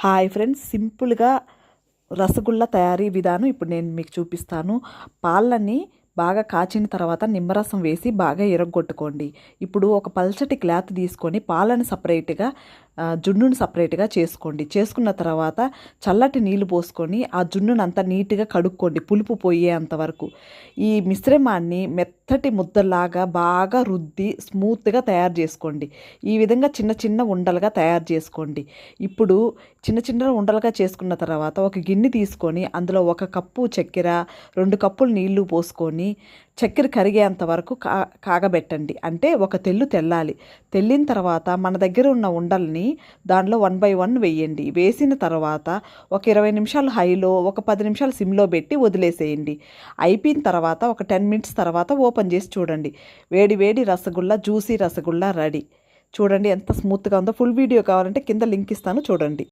Hi friends, సింపుల్గా రసగుల్లా తయారీ విధానం ఇప్పుడు నేను మీకు చూపిస్తాను. పాలని బాగా కాచిన తర్వాత నిమ్మరసం వేసి బాగా ఇరగ్గొట్టుకోండి. ఇప్పుడు ఒక పల్చటి క్లాత్ తీసుకొని పాలను సపరేట్గా జున్నును సపరేట్గా చేసుకోండి. చేసుకున్న తర్వాత చల్లటి నీళ్లు పోసుకొని ఆ జున్నును అంతా నీట్గా కడుక్కోండి, పులుపు పోయేంత వరకు. ఈ మిశ్రమాన్ని మెత్తటి ముద్దలాగా బాగా రుద్ది స్మూత్గా తయారు చేసుకోండి. ఈ విధంగా చిన్న చిన్న ఉండలుగా తయారు చేసుకోండి. ఇప్పుడు చిన్న చిన్న ఉండలుగా చేసుకున్న తర్వాత ఒక గిన్నె తీసుకొని అందులో 1 కప్పు చక్కెర, 2 కప్పులు నీళ్లు పోసుకొని చక్కెర కరిగేంత వరకు కాగబెట్టండి. అంటే ఒక తెల్లు తెల్లాలి. తెల్లిన తర్వాత మన దగ్గర ఉన్న ఉండల్ని దానిలో 1 బై 1 వేయండి. వేసిన తర్వాత ఒక 20 నిమిషాలు హైలో, ఒక 10 నిమిషాలు సిమ్లో పెట్టి వదిలేసేయండి. అయిపోయిన తర్వాత ఒక 10 మినిట్స్ తర్వాత ఓపెన్ చేసి చూడండి. వేడి వేడి రసగుల్లా, జ్యూసీ రసగుల్లా రెడీ. చూడండి ఎంత స్మూత్గా ఉందో. ఫుల్ వీడియో కావాలంటే కింద లింక్ ఇస్తాను, చూడండి.